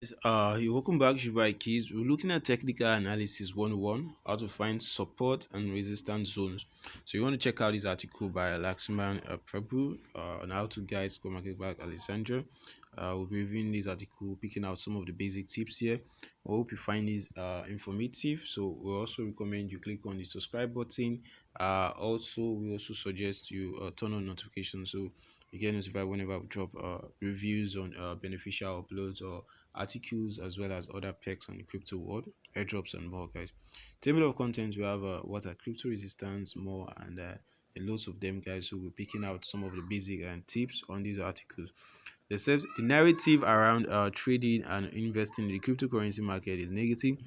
You're welcome back, Shibai Keys. We're looking at technical analysis 101, how to find support and resistance zones. So you want to check out this article by Laxman Prabhu on how to guide CoinMarketCap Alexandria. We'll be reviewing this article, picking out some of the basic tips here. I hope you find this informative. So we also recommend you click on the subscribe button. We also suggest you turn on notifications so you get notified whenever we drop reviews on beneficial uploads or articles as well as other perks on the crypto world, airdrops and more, guys. Table of contents, we have what are crypto resistance, more, and lots of them, guys. So we're picking out some of the basic and tips on these articles. The narrative around trading and investing in the cryptocurrency market is negative.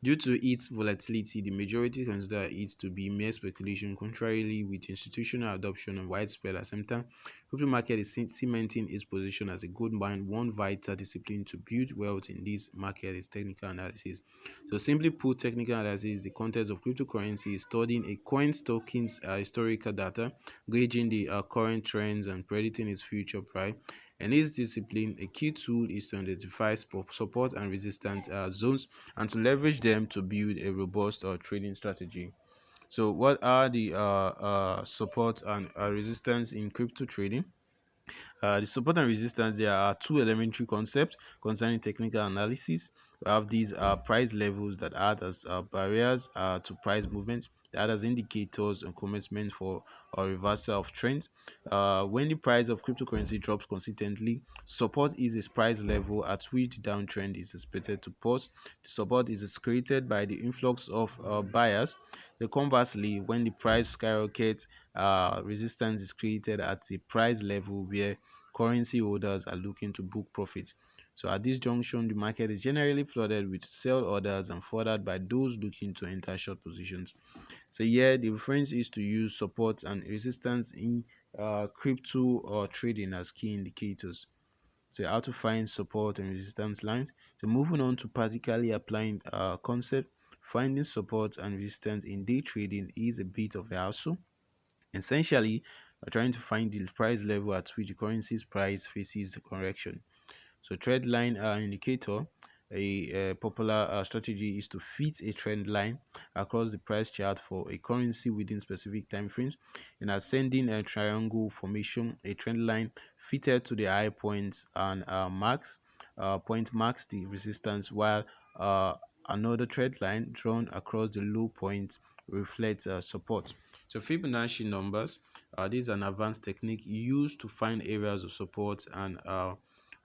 Due to its volatility, the majority consider it to be mere speculation. Contrarily, with institutional adoption and widespread acceptance, crypto market is cementing its position as a gold mine. One vital discipline to build wealth in this market is technical analysis. So, simply put, technical analysis is the context of cryptocurrency, is studying a coin's token's historical data, gauging the current trends, and predicting its future price. In this discipline, a key tool is to identify support and resistance zones and to leverage them to build a robust trading strategy. So, what are the support and resistance in crypto trading? The support and resistance, there are two elementary concepts concerning technical analysis. We have these price levels that act as barriers to price movement, that as indicators and commencement for a reversal of trends. When the price of cryptocurrency drops consistently, support is a price level at which the downtrend is expected to pause. The support is created by the influx of buyers. Conversely, when the price skyrockets, resistance is created at a price level where currency holders are looking to book profit. So at this junction, the market is generally flooded with sell orders and furthered by those looking to enter short positions. So here, the reference is to use support and resistance in crypto or trading as key indicators. So how to find support and resistance lines. So moving on to practically applying concept, finding support and resistance in day trading is a bit of a hassle. Essentially, we're trying to find the price level at which the currency's price faces the correction. So trend line indicator, a popular strategy is to fit a trend line across the price chart for a currency within specific time frames. In ascending a triangle formation, a trend line fitted to the high points and marks the resistance, while another trend line drawn across the low point reflects support. So Fibonacci numbers, this is an advanced technique used to find areas of support and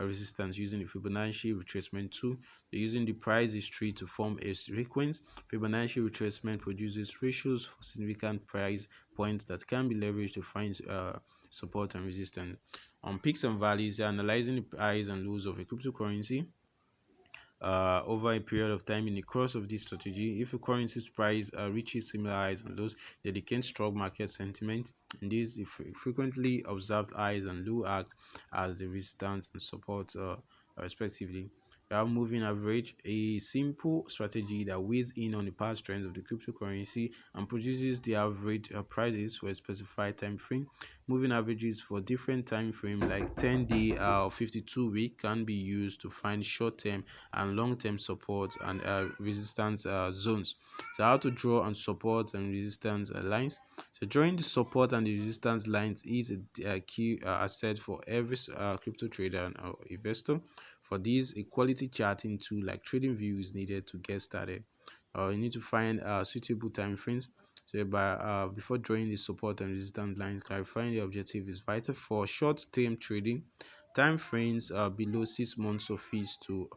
resistance using the Fibonacci retracement tool. They're using the price history to form a sequence. Fibonacci retracement produces ratios for significant price points that can be leveraged to find support and resistance. On peaks and valleys, they're analyzing the highs and lows of a cryptocurrency over a period of time. In the course of this strategy, if a currency's price reaches similar highs and lows, they indicate strong market sentiment. And these frequently observed highs and low act as the resistance and support respectively. We have moving average, a simple strategy that weighs in on the past trends of the cryptocurrency and produces the average prices for a specified time frame. Moving averages for different time frame like 10-day or 52-week can be used to find short-term and long-term support and resistance zones. So how to draw on support and resistance lines. So drawing the support and the resistance lines is a key asset for every crypto trader and investor. For this, a quality charting tool like TradingView is needed to get started. You need to find suitable time frames. So by before drawing the support and resistance lines, clarifying the objective is vital for short-term trading. Time frames below 6 months of fees to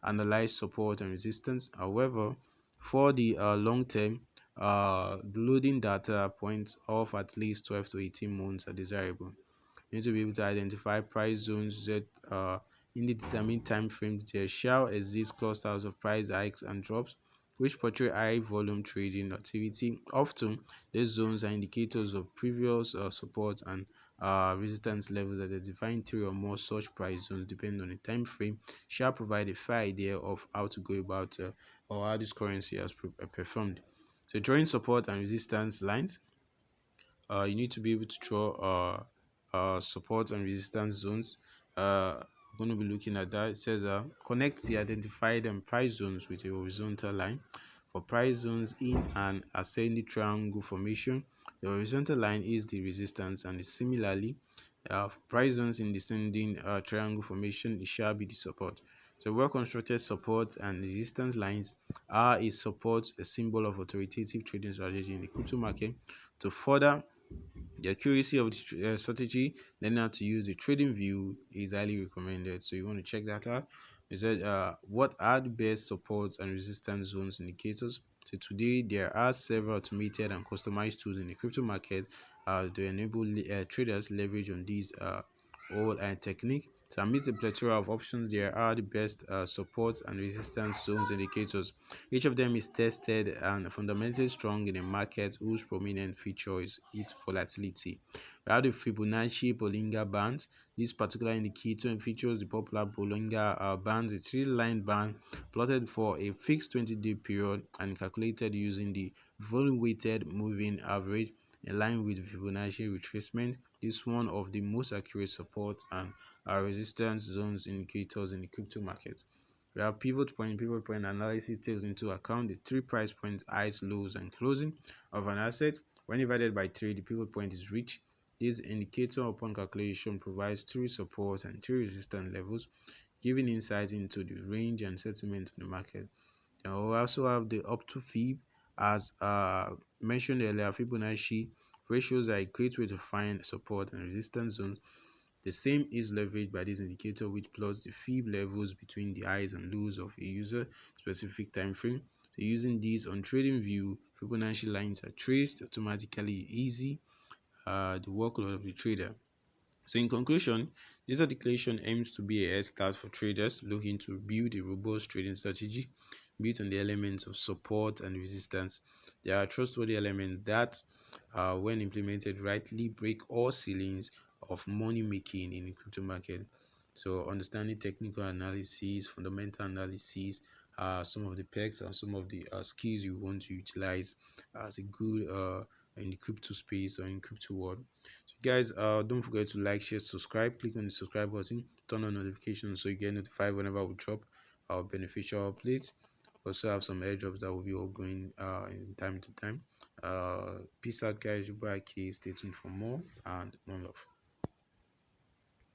analyze support and resistance. However, for the long term, loading data points of at least 12 to 18 months are desirable. You need to be able to identify price zones that in the determined time frame there shall exist clusters of price hikes and drops which portray high volume trading activity. Often, these zones are indicators of previous support and resistance levels that are defined three or more such price zones depending on the time frame shall provide a fair idea of how to go about or how this currency has performed. So drawing support and resistance lines, you need to be able to draw support and resistance zones. Uh, we're going to be looking at that. It says connect the identified price zones with a horizontal line. For price zones in an ascending triangle formation, the horizontal line is the resistance, and similarly, for price zones in descending triangle formation, it shall be the support. So well constructed support and resistance lines are a support, a symbol of authoritative trading strategy in the crypto market. To further the accuracy of the strategy, learning how to use the trading view is highly recommended. So you want to check that out. Is that what are the best support and resistance zones indicators? So today there are several automated and customized tools in the crypto market to enable traders leverage on these all technique. So amidst the plethora of options, there are the best support and resistance zones indicators. Each of them is tested and fundamentally strong in a market whose prominent feature is its volatility. We have the Fibonacci Bollinger Bands. This particular indicator features the popular Bollinger Bands, a three-line band plotted for a fixed 20-day period and calculated using the volume-weighted moving average in line with Fibonacci retracement. This is one of the most accurate support and resistance zones indicators in the crypto market. We have pivot point. Pivot point analysis takes into account the three price points, highs, lows, and closing of an asset. When divided by 3, the pivot point is reached. This indicator upon calculation provides three support and three resistance levels, giving insight into the range and sentiment in the market. And we also have the up to Fib. As mentioned earlier, Fibonacci ratios are a great way to find support and resistance zones. The same is leveraged by this indicator, which plots the Fib levels between the highs and lows of a user specific time frame. So using these on TradingView, Fibonacci lines are traced automatically, easy the workload of the trader. So in conclusion, this articulation aims to be a head start for traders looking to build a robust trading strategy built on the elements of support and resistance. There are trustworthy elements that, when implemented rightly, break all ceilings of money making in the crypto market. So understanding technical analysis, fundamental analysis, some of the perks and some of the skills you want to utilize as a good in the crypto space or in crypto world. So guys, don't forget to like, share, subscribe. Click on the subscribe button, turn on notifications so you get notified whenever we drop our beneficial updates. Also have some airdrops that will be all going in time to time. Peace out, guys. Your boy Akahilz. Stay tuned for more, and one love.